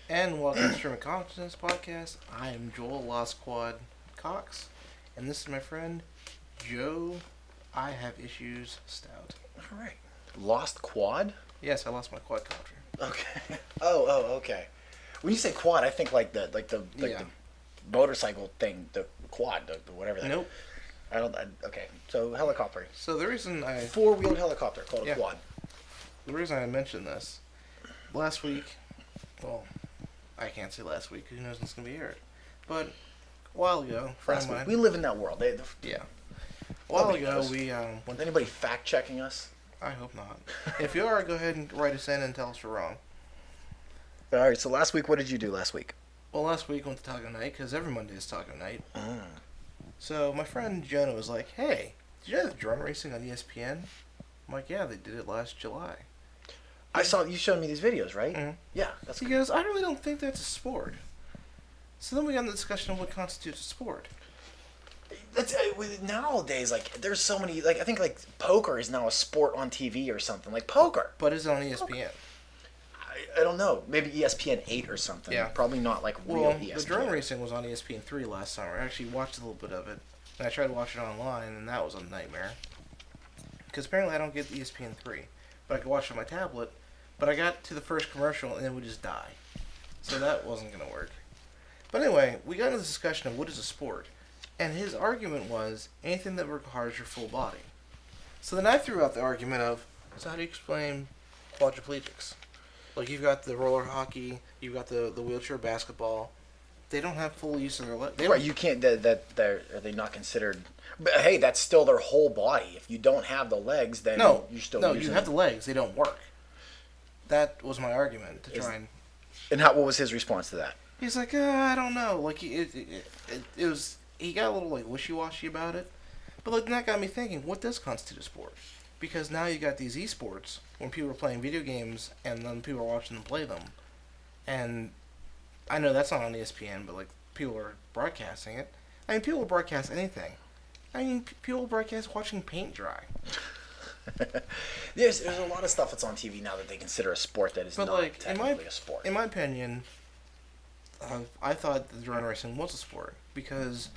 And welcome to Stream of Consciousness Podcast. I am Joel Lost Quad Cox, and this is my friend Joe. I have issues stout. All right. Lost quad? Yes, I lost my quadcopter. Okay. Okay. When you say quad, I think Yeah. the motorcycle thing, the quad, the whatever that. Nope. Okay. So helicopter, So the reason I 4-wheeled helicopter called Yeah. a quad. mentioned this last week, well, I can't say last week. Who knows when it's gonna be aired? But a while ago, friend Last of week. mine. We live in that world. Yeah. A while Nobody ago, knows. we Is anybody fact checking us? I hope not. If you are, go ahead and write us in and tell us we're wrong. All right. So last week, what did you do last week? Well, last week went to Taco Night because every Monday is Taco Night. Mm. So my friend Jonah was like, "Hey, did you know the drone racing on ESPN?" I'm like, "Yeah, they did it last July." I saw you showed me these videos, right? Mhm. Yeah. That's He goes, "I really don't think that's a sport." So then we got into the discussion of what constitutes a sport. nowadays. Like, there's so many. Like, I think poker is now a sport on TV or something. Like poker. But is it on ESPN? I don't know. Maybe ESPN 8 or something. Yeah. Probably not like real Well, ESPN. the drone racing was on ESPN 3 last summer. I actually watched a little bit of it. And I tried to watch it online, and that was a nightmare. Because apparently I don't get ESPN 3. But I could watch it on my tablet. But I got to the first commercial, and it would just die. So that wasn't going to work. But anyway, we got into this discussion of what is a sport. And his argument was anything that requires your full body. So then I threw out the argument of, so how do you explain quadriplegics? Like, you've got the roller hockey, you've got the wheelchair basketball. They don't have full use of their legs. Right, you can't. Are they not considered? But hey, that's still their whole body. If you don't have the legs, then No, you're still no, using you have the legs. They don't work. That was my argument to try and. And what was his response to that? He's like, I don't know. Like, it was. He got a little like wishy-washy about it, but like that got me thinking: what does constitute a sport? Because now you got these esports when people are playing video games and then people are watching them play them, and I know that's not on ESPN, but like people are broadcasting it. I mean, people will broadcast anything. I mean, people will broadcast watching paint dry. There's a lot of stuff that's on TV now that they consider a sport that is But not like technically a sport. in my opinion, I thought that drone racing was a sport because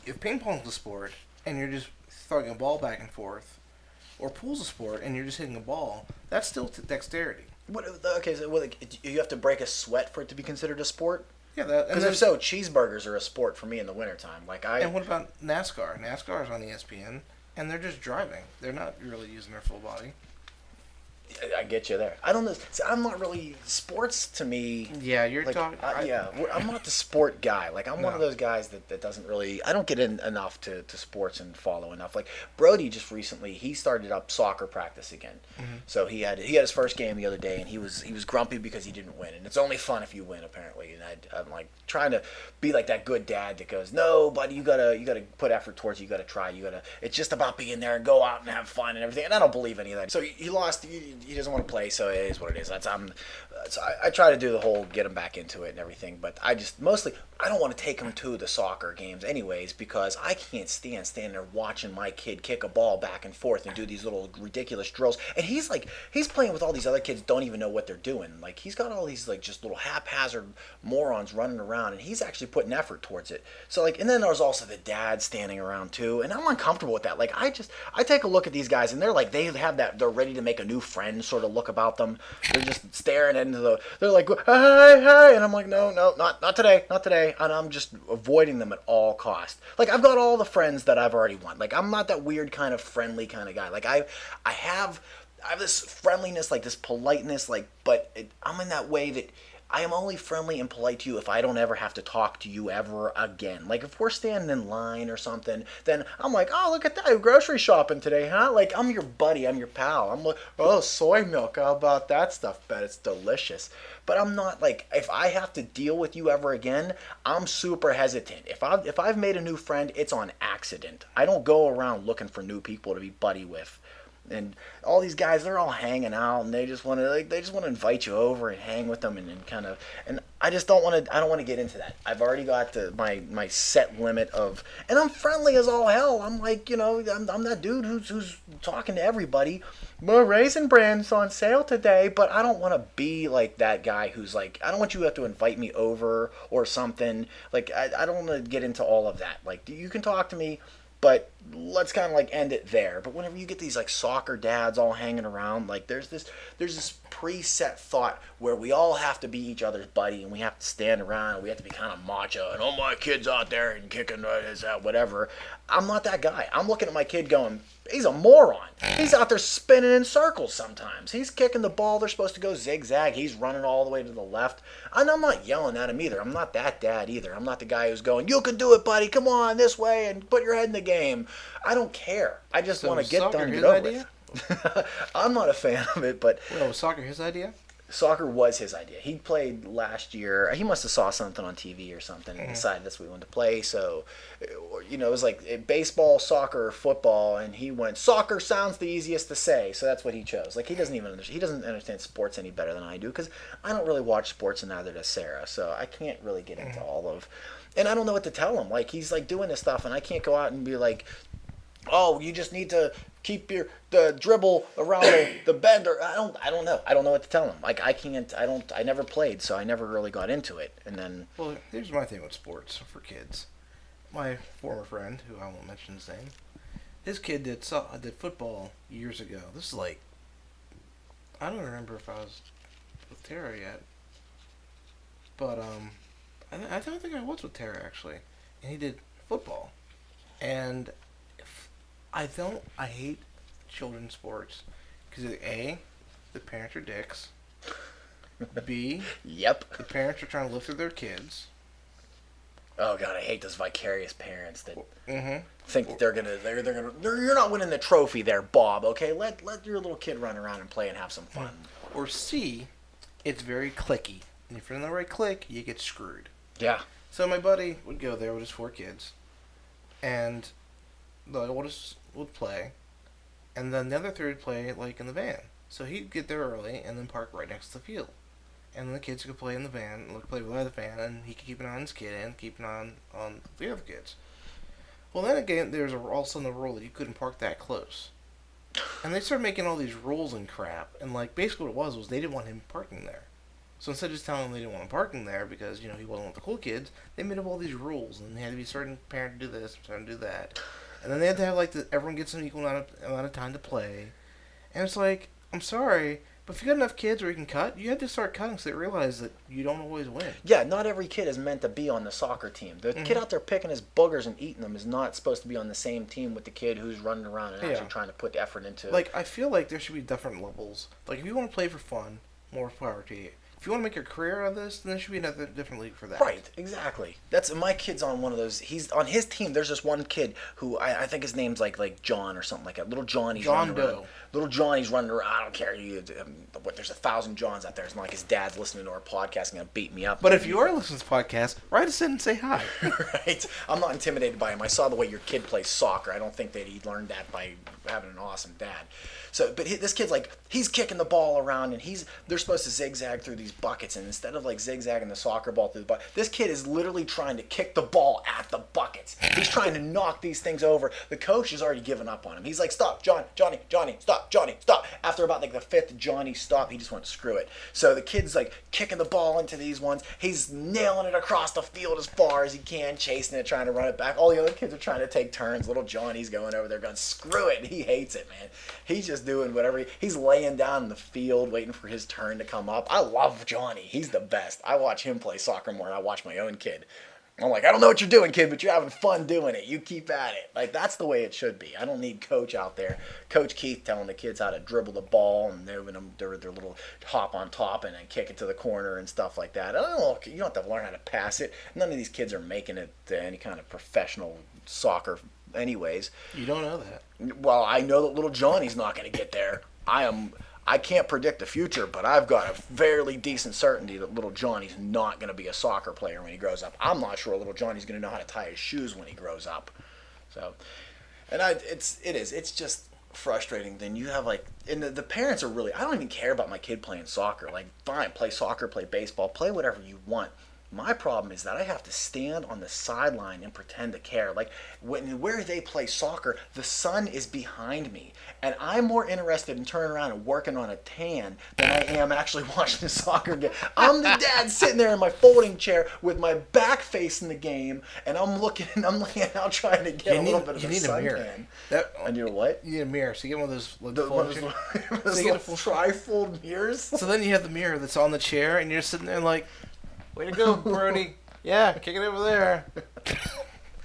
if ping pong's a sport and you're just throwing a ball back and forth, or pool's a sport and you're just hitting a ball, that's still dexterity. Okay, so you have to break a sweat for it to be considered a sport? Yeah, that. Because if so, cheeseburgers are a sport for me in the wintertime. And what about NASCAR? NASCAR is on ESPN, and they're just driving. They're not really using their full body. I get you there. I don't know. See, I'm not really sports to me. Yeah, you're Like, talking. I'm not the sport guy. Like, I'm one of No. those guys that doesn't really. I don't get in enough to sports and follow enough. Like Brody just recently, he started up soccer practice again. Mm-hmm. So he had his first game the other day, and he was grumpy because he didn't win. And it's only fun if you win, apparently. And I'm like trying to be like that good dad that goes, no, buddy, you gotta put effort towards it. You gotta try. It's just about being there and go out and have fun and everything. And I don't believe any of that. So he lost. He doesn't want to play, so it is what it is. So I try to do the whole get him back into it and everything, but I don't want to take him to the soccer games anyways because I can't standing there watching my kid kick a ball back and forth and do these little ridiculous drills. And he's playing with all these other kids don't even know what they're doing. Like he's got all these like just little haphazard morons running around, and he's actually putting effort towards it. So and then there's also the dad standing around too, and I'm uncomfortable with that. Like I take a look at these guys, and they're ready to make a new friend sort of look about them. They're just staring they're like, hi, and I'm like, no, not today, and I'm just avoiding them at all costs. Like I've got all the friends that I've already won. Like I'm not that weird kind of friendly kind of guy. Like I have this friendliness, like this politeness, I'm in that way that I am only friendly and polite to you if I don't ever have to talk to you ever again. Like if we're standing in line or something, then I'm like, oh, look at that, you're grocery shopping today, huh? Like I'm your buddy, I'm your pal. I'm like, oh, soy milk, how about that stuff? Bet it's delicious. But I'm not like, if I have to deal with you ever again, I'm super hesitant. If I've made a new friend, it's on accident. I don't go around looking for new people to be buddy with. And all these guys, they're all hanging out, and they just want to invite you over and hang with them, and I just don't want to get into that. I've already got my set limit of, and I'm friendly as all hell. I'm like, I'm that dude who's talking to everybody. Well, Raisin Bran's on sale today, but I don't want to be like that guy who's like, I don't want you to have to invite me over or something. Like, I don't want to get into all of that. Like, you can talk to me, but let's kind of like end it there. But whenever you get these like soccer dads all hanging around, like there's this preset thought where we all have to be each other's buddy and we have to stand around and we have to be kind of macho and oh my kid's out there and kicking his out whatever. I'm not that guy. I'm looking at my kid going, he's a moron. He's out there spinning in circles sometimes. He's kicking the ball. They're supposed to go zigzag. He's running all the way to the left. And I'm not yelling at him either. I'm not that dad either. I'm not the guy who's going, you can do it, buddy. Come on this way and put your head in the game. I don't care. I just want to get done and get over it. I'm not a fan of it, but... Well, was soccer his idea? Soccer was his idea. He played last year. He must have saw something on TV or something and decided that's what he wanted to play. So, it was like baseball, soccer, football, and he went, soccer sounds the easiest to say, so that's what he chose. Like, he doesn't understand sports any better than I do because I don't really watch sports and neither does Sarah, so I can't really get into all of... And I don't know what to tell him. Like, he's like doing this stuff and I can't go out and be like, oh, you just need to keep the dribble around the bend, or I don't know. I don't know what to tell him. Like I never played, so I never really got into it. And then, well, here's my thing with sports for kids. My former friend, who I won't mention his name, his kid did football years ago. This is like, I don't remember if I was with Tara yet, but I don't think I was with Tara actually, and he did football, and I hate children's sports because A, the parents are dicks. B, yep, the parents are trying to live through their kids. Oh god, I hate those vicarious parents that think that Mm-hmm. you're not winning the trophy there, Bob. Okay, let your little kid run around and play and have some fun. Or C, it's very cliquey, and if you're in the right clique, you get screwed. Yeah. So my buddy would go there with his 4 kids, and the oldest would play, and then the other 3 would play like in the van. So he'd get there early and then park right next to the field, and then the kids could play in the van, play by the van, and he could keep an eye on his kid and keep an eye on the other kids. Well, then again, there's all of a sudden the rule that you couldn't park that close, and they started making all these rules and crap, and like basically what it was they didn't want him parking there. So instead of just telling him they didn't want him parking there because he wasn't with the cool kids, they made up all these rules, and they had to be a certain parent to do this, a certain to do that. And then they had to have, everyone gets an equal amount of time to play. And it's like, I'm sorry, but if you got enough kids where you can cut, you have to start cutting so they realize that you don't always win. Yeah, not every kid is meant to be on the soccer team. The kid out there picking his boogers and eating them is not supposed to be on the same team with the kid who's running around and actually trying to put effort into... I feel like there should be different levels. Like, if you want to play for fun, more power to you. If you want to make a career out of this, then there should be another different league for that. Right, exactly. That's my kid's on one of those. He's on his team. There's this one kid who I think his name's like John or something like that. Little Johnny's running around. Little Johnny's running around. I don't care. There's 1,000 Johns out there. It's not like his dad's listening to our podcast and gonna beat me up. But if you are listening to this podcast, write us in and say hi. Right. I'm not intimidated by him. I saw the way your kid plays soccer. I don't think that he learned that by having an awesome dad. So, but this kid's he's kicking the ball around and they're supposed to zigzag through these buckets, and instead of zigzagging the soccer ball through the bucket, this kid is literally trying to kick the ball at the buckets. He's trying to knock these things over. The coach has already given up on him. He's like, stop, Johnny, stop, Johnny, stop. After about the 5th Johnny stop, he just went, screw it. So the kid's kicking the ball into these ones. He's nailing it across the field as far as he can, chasing it, trying to run it back. All the other kids are trying to take turns. Little Johnny's going over there going, screw it. He hates it, man. He's just doing whatever. He's laying down in the field waiting for his turn to come up. I love Johnny. He's the best. I watch him play soccer more than I watch my own kid. I'm like, I don't know what you're doing, kid, but you're having fun doing it. You keep at it. That's the way it should be. I don't need Coach out there. Coach Keith telling the kids how to dribble the ball and their little hop on top and then kick it to the corner and stuff like that. I don't know. You don't have to learn how to pass it. None of these kids are making it to any kind of professional soccer anyways. You don't know that. Well, I know that little Johnny's not going to get there. I can't predict the future, but I've got a fairly decent certainty that little Johnny's not going to be a soccer player when he grows up. I'm not sure little Johnny's going to know how to tie his shoes when he grows up. So, and it's just frustrating. Then you have and the parents are really, I don't even care about my kid playing soccer. Fine, play soccer, play baseball, play whatever you want. My problem is that I have to stand on the sideline and pretend to care. Like where they play soccer, the sun is behind me, and I'm more interested in turning around and working on a tan than I am actually watching the soccer game. I'm the dad sitting there in my folding chair with my back facing the game, and I'm looking out trying to get a little bit of a suntan. And you know what? You need a mirror, so you get one of those. Trifold mirrors. So then you have the mirror that's on the chair, and you're sitting there like, way to go, Brody. Yeah, kick it over there.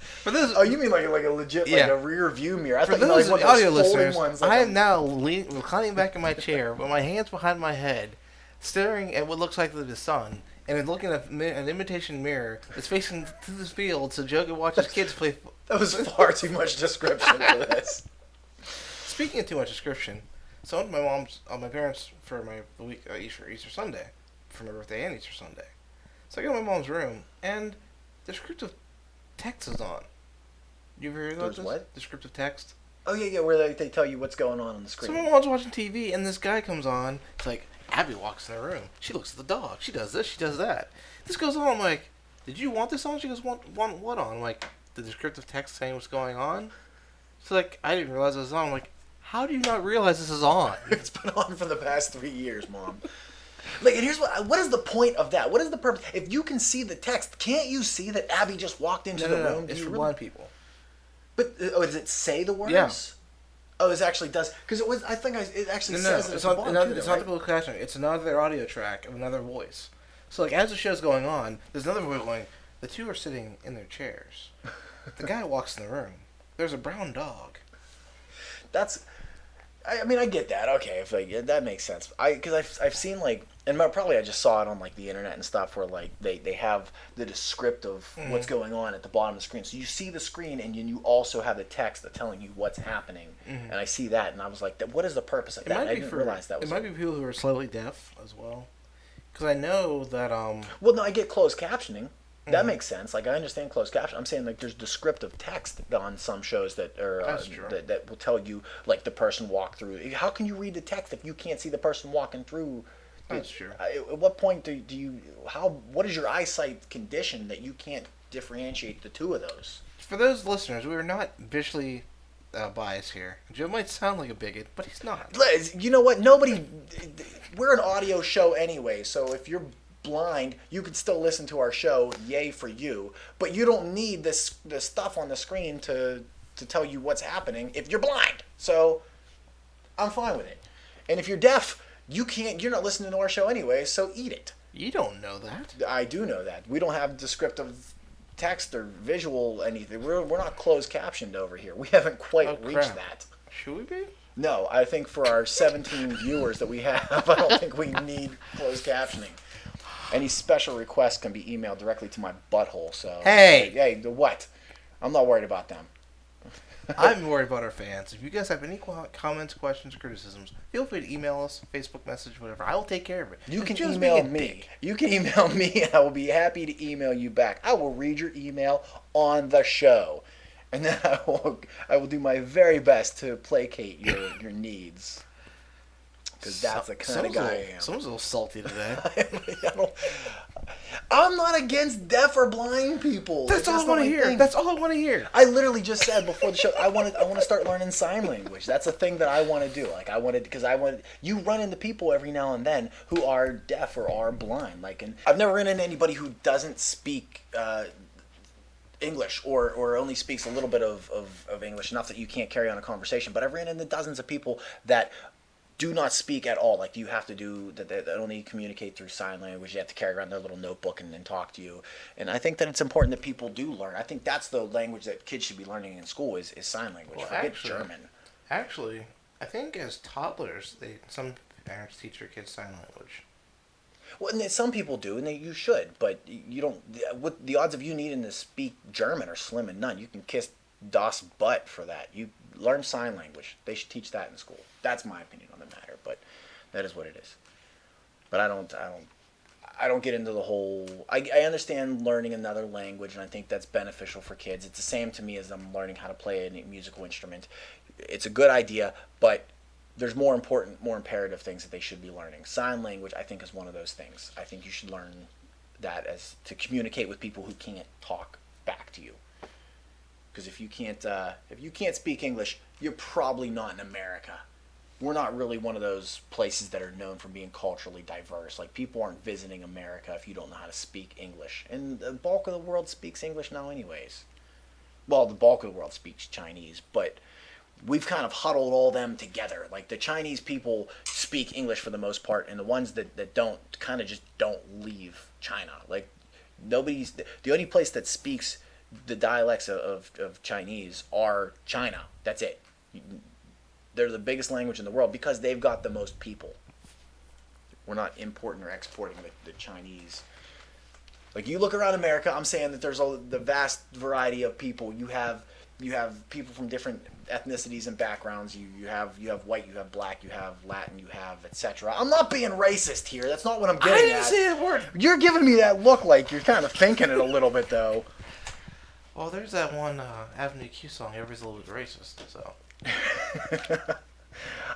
For those, oh, you mean like a legit like a rear view mirror? I for those like audio listeners, ones, I am now reclining back in my chair with my hands behind my head, staring at what looks like the sun, and then looking at an imitation mirror that's facing to the field so Joe can watch his kids play. That was far too much description for this. Speaking of too much description, so I went to my parents for the week Easter Sunday, for my birthday and Easter Sunday. So I go to my mom's room, and Descriptive Text is on. You ever heard about this? What? Descriptive Text. Oh, yeah, where they tell you what's going on the screen. So my mom's watching TV, and this guy comes on. It's like, Abby walks in the room. She looks at the dog. She does this. She does that. This goes on. I'm like, did you want this on? She goes, want what on? I'm like, the Descriptive Text saying what's going on? So, like, I didn't realize it was on. I'm like, how do you not realize this is on? It's been on for the past 3 years, Mom. Like, and here's what is the point of that? What is the purpose? If you can see the text, can't you see that Abby just walked into the room? It's for blind people. But does it say the words? Yeah. Oh, it actually does. Because it was. I think it actually says it's not the closed captioning. It's another audio track of another voice. So, like, as the show's going on, there's another voice going, the two are sitting in their chairs. The guy walks in the room. There's a brown dog. I mean, I get that. Okay, that makes sense. Because I've seen, like, and probably I just saw it on, like, the internet and stuff where, like, they have the descript of what's going on at the bottom of the screen. So you see the screen, and you also have the text telling you what's happening. And I see that, and I was like, what is the purpose of that? I didn't realize that was it. might be people who are slightly deaf as well. Because I know that... Well, no, I get closed captioning. That makes sense. Like, I understand closed caption. I'm saying, like, there's descriptive text on some shows that are that will tell you, like, the person walked through. How can you read the text if you can't see the person walking through? That's true. At what point do you? What is your eyesight condition that you can't differentiate the two of those? For those listeners, we are not visually biased here. Joe might sound like a bigot, but he's not. You know what? We're an audio show anyway, so if you're blind, you can still listen to our show. Yay for you! But you don't need this stuff on the screen to tell you what's happening if you're blind. So I'm fine with it. And if you're deaf, you're not listening to our show anyway. So eat it. You don't know that. I do know that. We don't have descriptive text or visual anything. We're not closed captioned over here. We haven't quite reached that. Should we be? No, I think for our 17 viewers that we have, I don't think we need closed captioning. Any special requests can be emailed directly to my butthole. So hey, what? I'm not worried about them. I'm worried about our fans. If you guys have any comments, questions, or criticisms, feel free to email us, Facebook message, whatever. I will take care of it. You can email me. You can email me, and I will be happy to email you back. I will read your email on the show, and then I will do my very best to placate your needs. Because that's the kind of guy I am. Someone's a little salty today. I'm not against deaf or blind people. That's all I want to hear. That's all I want to hear. I literally just said before the show, I want to start learning sign language. That's a thing that I want to do. Like you run into people every now and then who are deaf or are blind. Like, and I've never run into anybody who doesn't speak English or only speaks a little bit of English, enough that you can't carry on a conversation. But I've ran into dozens of people that do not speak at all. Like, you have to do that only communicate through sign language. You have to carry around their little notebook and then talk to you. And I think that it's important that people do learn. I think that's the language that kids should be learning in school is sign language. Forget German. Actually, I think as toddlers, some parents teach their kids sign language. Well, and some people do, and you should, but you don't. What the odds of you needing to speak German are slim and none. You can kiss Das butt for that. You learn sign language. They should teach that in school. That's my opinion on the matter, but that is what it is. But I don't get into the whole. I understand learning another language, and I think that's beneficial for kids. It's the same to me as them learning how to play a musical instrument. It's a good idea, but there's more important, more imperative things that they should be learning. Sign language, I think, is one of those things. I think you should learn that as to communicate with people who can't talk back to you. Because if you can't speak English, you're probably not in America. We're not really one of those places that are known for being culturally diverse. Like, people aren't visiting America if you don't know how to speak English. And the bulk of the world speaks English now anyways. Well, the bulk of the world speaks Chinese, but we've kind of huddled all them together. Like, the Chinese people speak English for the most part, and the ones that don't kind of just don't leave China. Like, the only place that speaks the dialects of Chinese are China. That's it. They're the biggest language in the world because they've got the most people. We're not importing or exporting the Chinese. Like, you look around America, I'm saying that there's the vast variety of people. You have people from different ethnicities and backgrounds. You have white, you have black, you have Latin, you have etc. I'm not being racist here. That's not what I'm getting at. I didn't say a word. You're giving me that look like you're kind of thinking it a little bit, though. Well, there's that one Avenue Q song. Everybody's a little bit racist, so.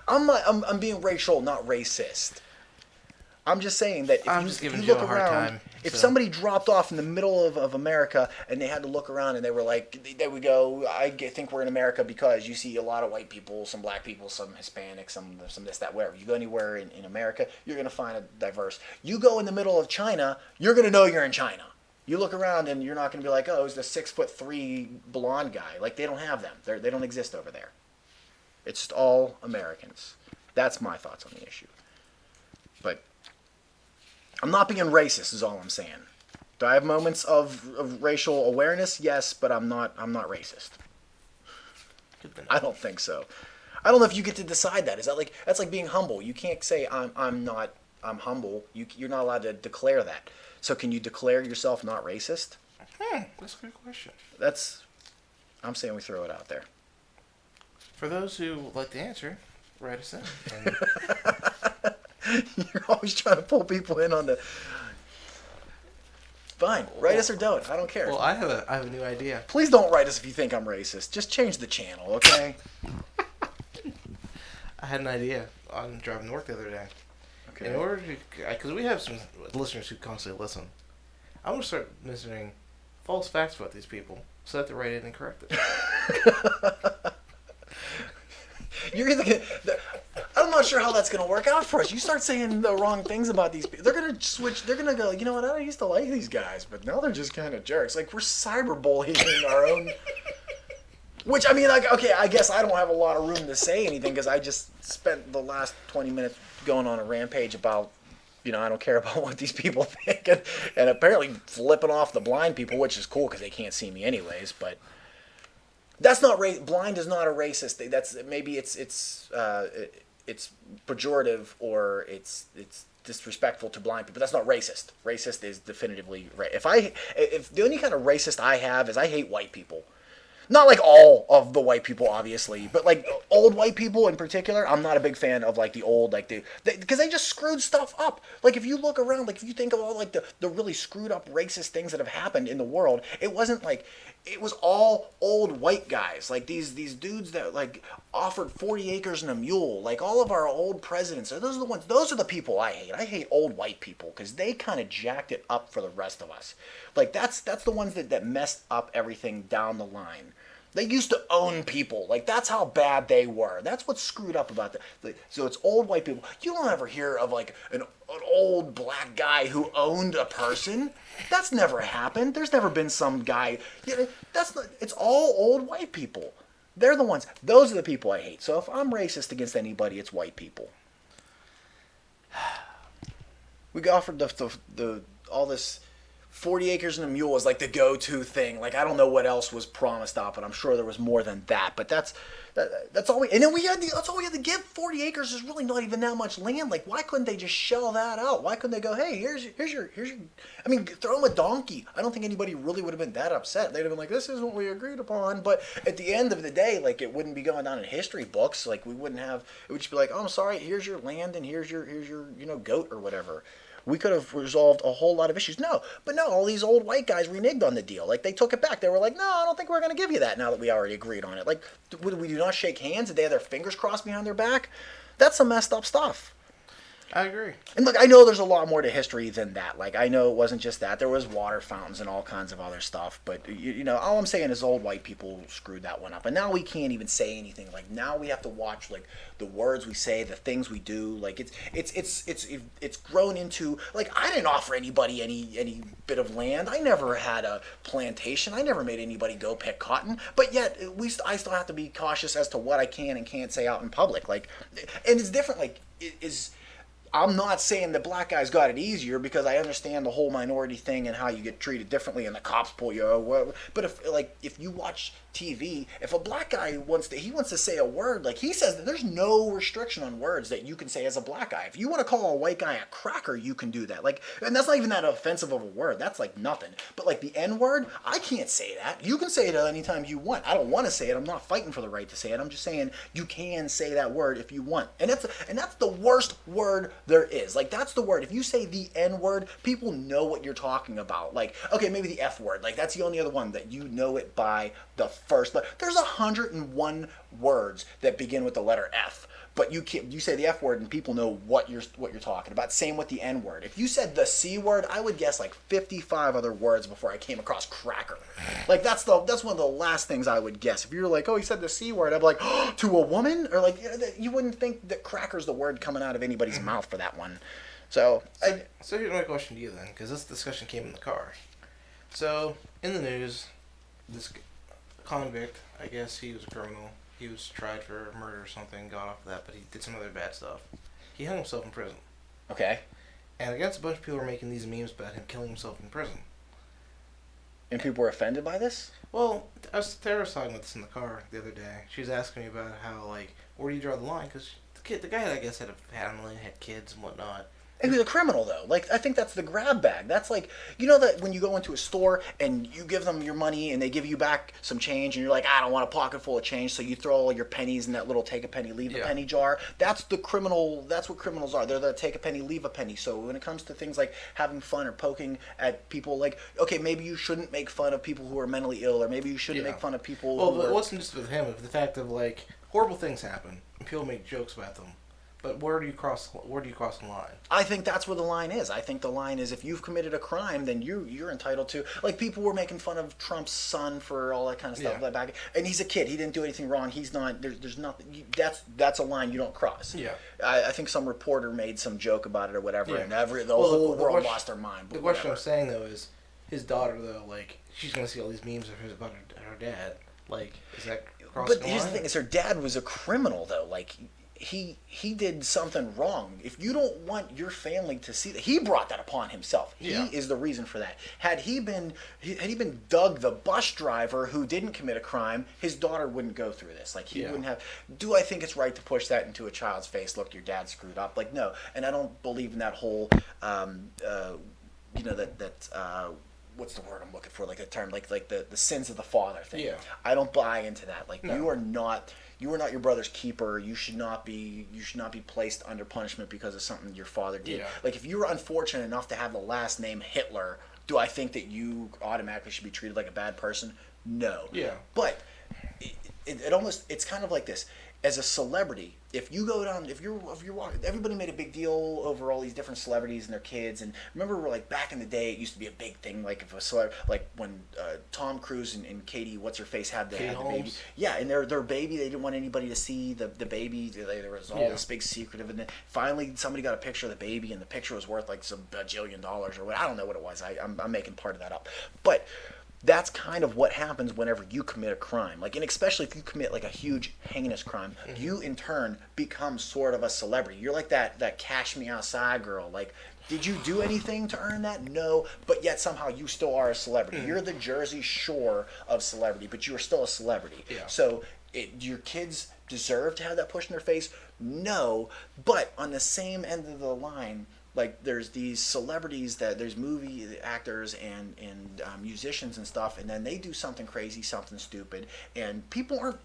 I'm being racial, not racist. I'm just saying that if you look around, if somebody dropped off in the middle of America and they had to look around and they were like, there we go, think we're in America because you see a lot of white people, some black people, some Hispanics, some this, that, wherever. You go anywhere in America, you're going to find a diverse. You go in the middle of China, you're going to know you're in China. You look around and you're not going to be like, oh, it's the 6'3" blonde guy. Like, they don't have them. They don't exist over there. It's just all Americans. That's my thoughts on the issue. But I'm not being racist is all I'm saying. Do I have moments of racial awareness? Yes, but I'm not racist. I don't think so. I don't know if you get to decide that. Is that like, that's like being humble. You can't say I'm humble. You're not allowed to declare that. So can you declare yourself not racist? That's a good question. I'm saying we throw it out there. For those who would like to answer, write us in. You're always trying to pull people in on the... Fine, write us or don't. I don't care. Well, I have a new idea. Please don't write us if you think I'm racist. Just change the channel, okay? I had an idea on driving to work the other day. Okay. In order to... Because we have some listeners who constantly listen. I'm going to start mentioning false facts about these people so that they write in and correct it. You're either gonna, I'm not sure how that's going to work out for us. You start saying the wrong things about these people. They're going to switch. They're going to go, you know what, I used to like these guys, but now they're just kind of jerks. Like, we're cyberbullying our own... Which, I mean, like, okay, I guess I don't have a lot of room to say anything because I just spent the last 20 minutes going on a rampage about, you know, I don't care about what these people think. And apparently flipping off the blind people, which is cool because they can't see me anyways, but... That's not blind is not a racist thing. That's maybe it's pejorative or it's disrespectful to blind people. That's not racist. Racist is definitively if the only kind of racist I have is I hate white people. Not like all of the white people, obviously, but like old white people in particular. I'm not a big fan of like the old, like because they just screwed stuff up. Like if you look around, like if you think of all like the really screwed up racist things that have happened in the world, it wasn't like it was all old white guys, like these dudes that like offered 40 acres and a mule. Like all of our old presidents, those are the people I hate. I hate old white people because they kind of jacked it up for the rest of us. Like that's the ones that messed up everything down the line. They used to own people. Like, that's how bad they were. That's what's screwed up about that. So it's old white people. You don't ever hear of, like, an old black guy who owned a person. That's never happened. There's never been some guy. You know, it's all old white people. They're the ones. Those are the people I hate. So if I'm racist against anybody, it's white people. We offered all this... 40 acres and a mule is like the go-to thing. Like I don't know what else was promised up, but I'm sure there was more than that. But that's all we. And then that's all we had to give. 40 acres is really not even that much land. Like why couldn't they just shell that out? Why couldn't they go, hey, here's your. I mean, throw them a donkey. I don't think anybody really would have been that upset. They'd have been like, this isn't what we agreed upon. But at the end of the day, like it wouldn't be going down in history books. Like we wouldn't have. It would just be like, oh, I'm sorry. Here's your land and here's your goat or whatever. We could have resolved a whole lot of issues. No, all these old white guys reneged on the deal. Like, they took it back. They were like, no, I don't think we're going to give you that now that we already agreed on it. Like, we do not shake hands? Did they have their fingers crossed behind their back? That's some messed up stuff. I agree. And look, I know there's a lot more to history than that. Like, I know it wasn't just that. There was water fountains and all kinds of other stuff. But, all I'm saying is old white people screwed that one up. And now we can't even say anything. Like, now we have to watch, like, the words we say, the things we do. Like, it's grown into, like, I didn't offer anybody any bit of land. I never had a plantation. I never made anybody go pick cotton. But yet, I still have to be cautious as to what I can and can't say out in public. Like, and it's different. Like, I'm not saying the black guys got it easier, because I understand the whole minority thing and how you get treated differently and the cops pull you over. But if you watch TV, if a black guy wants to say a word, like, he says that there's no restriction on words that you can say as a black guy. If you want to call a white guy a cracker, you can do that. Like, and that's not even that offensive of a word. That's like nothing. But like the N word, I can't say that. You can say it anytime you want. I don't want to say it. I'm not fighting for the right to say it. I'm just saying you can say that word if you want. And that's the worst word there is. Like, that's the word. If you say the N word, people know what you're talking about. Like, okay, maybe the F word. Like, that's the only other one that you know it by the first letter. There's 101 words that begin with the letter F. But you say the F word and people know what you're talking about. Same with the N word. If you said the C word, I would guess like 55 other words before I came across cracker. Like, that's one of the last things I would guess. If you're like, oh, he said the C word, I'd be like, oh, to a woman? Or like, you wouldn't think that cracker's the word coming out of anybody's mouth for that one. So here's my question to you then, because this discussion came in the car. So, in the news, this convict, I guess he was a criminal. He was tried for murder or something, got off of that, but he did some other bad stuff. He hung himself in prison. Okay. And I guess a bunch of people were making these memes about him killing himself in prison. And people were offended by this? Well, Tara was talking about this in the car the other day. She was asking me about how, like, where do you draw the line? Because the guy, I guess, had a family, had kids and whatnot. And he's a criminal, though. Like, I think that's the grab bag. That's like, you know that when you go into a store and you give them your money and they give you back some change and you're like, I don't want a pocket full of change, so you throw all your pennies in that little take a penny, leave a penny jar. That's the criminal. That's what criminals are. They're the take a penny, leave a penny. So when it comes to things like having fun or poking at people, like, okay, maybe you shouldn't make fun of people who are mentally ill, or maybe you shouldn't make fun of people but it wasn't just with him. It was the fact of, like, horrible things happen and people make jokes about them. But where do you cross the line? I think that's where the line is. I think the line is, if you've committed a crime, then you're entitled to. Like, people were making fun of Trump's son for all that kind of stuff. Like, back, and he's a kid. He didn't do anything wrong. He's not. There's nothing. That's a line you don't cross. Yeah. I think some reporter made some joke about it or whatever, and the whole world lost their mind. The question I'm saying though is, his daughter though, like, she's gonna see all these memes of his about her dad. Like, is that crossing the line? But here's the thing: is her dad was a criminal though. Like, he did something wrong. If you don't want your family to see that, he brought that upon himself. He is the reason for that. Had he been Doug, the bus driver who didn't commit a crime, his daughter wouldn't go through this. Like, he wouldn't have. Do I think it's right to push that into a child's face? Look, your dad screwed up. Like, no. And I don't believe in that whole, what's the word I'm looking for? Like the term, like the sins of the father thing. Yeah. I don't buy into that. Like, you are not your brother's keeper. You should not be placed under punishment because of something your father did. Yeah. Like, if you were unfortunate enough to have the last name Hitler, do I think that you automatically should be treated like a bad person? No. Yeah. But it almost, it's kind of like this. As a celebrity, if you go down, if you're walking, everybody made a big deal over all these different celebrities and their kids. And remember, like, back in the day, it used to be a big thing. Like, if a celebrity, like when Tom Cruise and Katie, what's her face, had the baby. Yeah, and their baby, they didn't want anybody to see the baby. There was all this big secret of it. And then finally, somebody got a picture of the baby, and the picture was worth like some $1 $1 or what. I don't know what it was. I'm making part of that up, but. That's kind of what happens whenever you commit a crime. Like, and especially if you commit like a huge heinous crime, you in turn become sort of a celebrity. You're like that Cash Me Outside girl. Like, did you do anything to earn that? No, but yet somehow you still are a celebrity. You're the Jersey Shore of celebrity, but you are still a celebrity. Yeah. So your kids deserve to have that push in their face? No, but on the same end of the line, like, there's these celebrities there's movie actors and musicians and stuff, and then they do something crazy, something stupid, and people aren't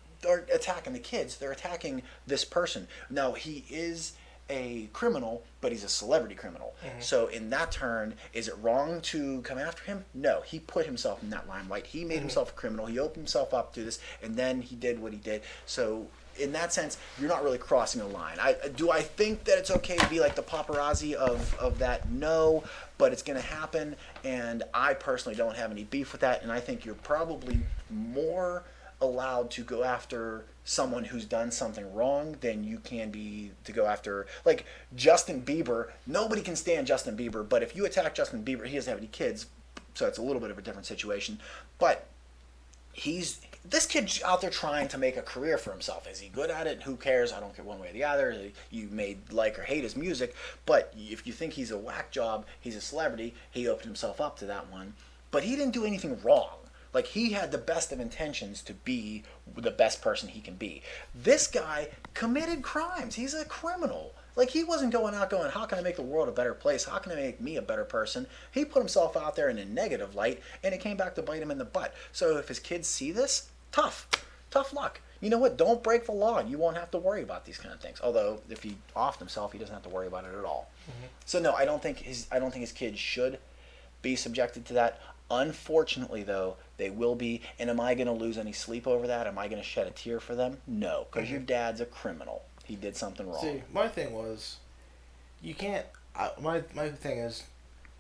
attacking the kids, they're attacking this person. Now, he is a criminal, but he's a celebrity criminal. So in that turn, is it wrong to come after him? No, he put himself in that limelight. He made himself a criminal. He opened himself up to this, and then he did what he did. So in that sense, you're not really crossing a line. Do I think that it's okay to be like the paparazzi of that? No, but it's going to happen, and I personally don't have any beef with that, and I think you're probably more allowed to go after someone who's done something wrong than you can be to go after, like, Justin Bieber. Nobody can stand Justin Bieber, but if you attack Justin Bieber, he doesn't have any kids, so it's a little bit of a different situation. But this kid's out there trying to make a career for himself. Is he good at it? Who cares? I don't care one way or the other. You may like or hate his music, but if you think he's a whack job, he's a celebrity, he opened himself up to that one. But he didn't do anything wrong. Like, he had the best of intentions to be the best person he can be. This guy committed crimes. He's a criminal. Like, he wasn't going out going, how can I make the world a better place? How can I make me a better person? He put himself out there in a negative light, and it came back to bite him in the butt. So if his kids see this, tough luck. You know what? Don't break the law, and you won't have to worry about these kind of things. Although, if he offed himself, he doesn't have to worry about it at all. Mm-hmm. So no, I don't think his kids should be subjected to that. Unfortunately, though, they will be. And am I going to lose any sleep over that? Am I going to shed a tear for them? No, because your dad's a criminal. He did something wrong. See, my thing was, you can't. My thing is,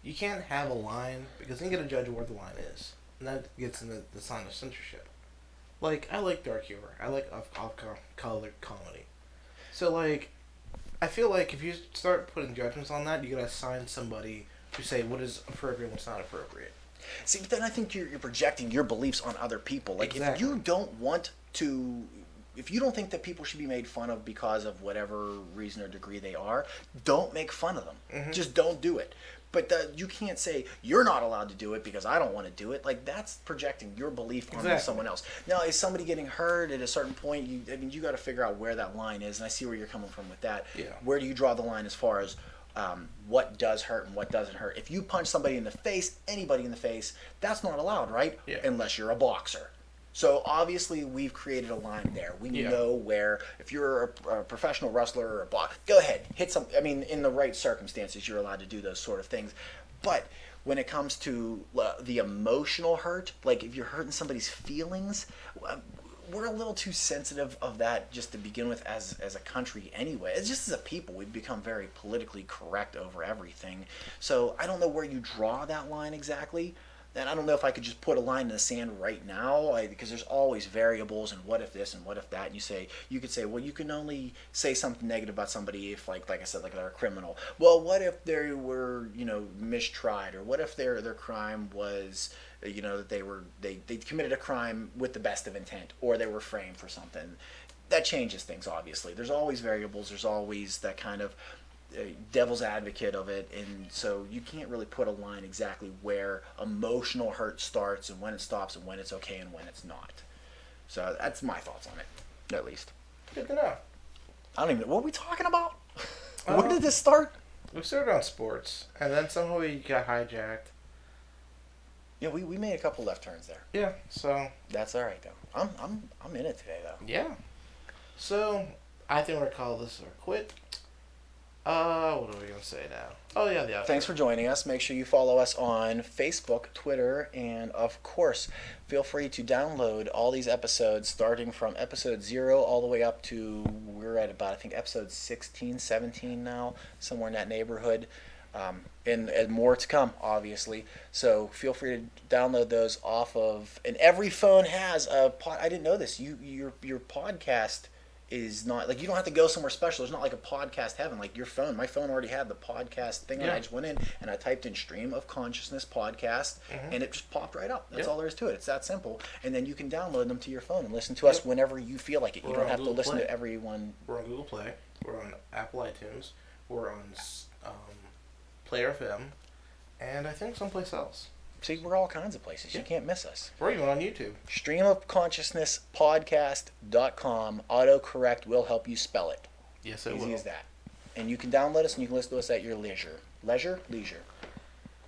you can't have a line because then you got to judge where the line is, and that gets into the sign of censorship. Like, I like dark humor. I like off-color comedy. So, like, I feel like if you start putting judgments on that, you got to assign somebody to say what is appropriate and what's not appropriate. See, but then I think you're projecting your beliefs on other people. Like, exactly. If you don't want to, if you don't think that people should be made fun of because of whatever reason or degree they are, don't make fun of them. Mm-hmm. Just don't do it. But you can't say, you're not allowed to do it because I don't want to do it. Like, that's projecting your belief on someone else. Now, is somebody getting hurt at a certain point? You got to figure out where that line is, and I see where you're coming from with that. Yeah. Where do you draw the line as far as what does hurt and what doesn't hurt? If you punch somebody in the face, anybody in the face, that's not allowed, right? Yeah. Unless you're a boxer. So obviously we've created a line there. We know where, if you're a professional wrestler or a boxer, go ahead, hit some. I mean, in the right circumstances, you're allowed to do those sort of things. But when it comes to the emotional hurt, like if you're hurting somebody's feelings, we're a little too sensitive of that just to begin with as a country anyway. It's just as a people, we've become very politically correct over everything. So I don't know where you draw that line exactly. And I don't know if I could just put a line in the sand right now, because there's always variables and what if this and what if that. And you could say, well, you can only say something negative about somebody if, like I said, like they're a criminal. Well, what if they were, mistried, or what if their crime was, that they committed a crime with the best of intent, or they were framed for something. That changes things, obviously. There's always variables. There's always that kind of devil's advocate of it, and so you can't really put a line exactly where emotional hurt starts and when it stops and when it's okay and when it's not. So that's my thoughts on it, at least. Good to know. I don't even know. What are we talking about? Where did this start? We started on sports, and then somehow we got hijacked. Yeah, we made a couple left turns there. Yeah, so that's all right though. I'm in it today though. Yeah. So I think we're gonna call this or quit. What are we going to say now? Oh, yeah, the outro. Thanks for joining us. Make sure you follow us on Facebook, Twitter, and, of course, feel free to download all these episodes starting from episode 0 all the way up to, we're at about, I think, episode 16, 17 now, somewhere in that neighborhood. And more to come, obviously. So feel free to download those off of, and every phone has a I didn't know this. Your podcast is not like, you don't have to go somewhere special. There's not like a podcast heaven like your phone. My phone already had the podcast thing on. I just went in and I typed in Stream of Consciousness podcast, and it just popped right up. That's all there is to it. It's that simple. And then you can download them to your phone and listen to us whenever you feel like it. You don't have to listen to everyone. We're on Google Play. We're on Apple iTunes. We're on Player FM, and I think someplace else. See, we're all kinds of places. You can't miss us. We're even on YouTube. Streamofconsciousnesspodcast.com. Autocorrect will help you spell it. Yes, it will. Easy as that. And you can download us and you can listen to us at your leisure. Leisure? Leisure.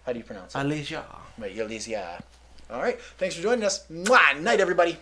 How do you pronounce it? Leisure. Right, your leisure. All right. Thanks for joining us. Mwah! Night, everybody.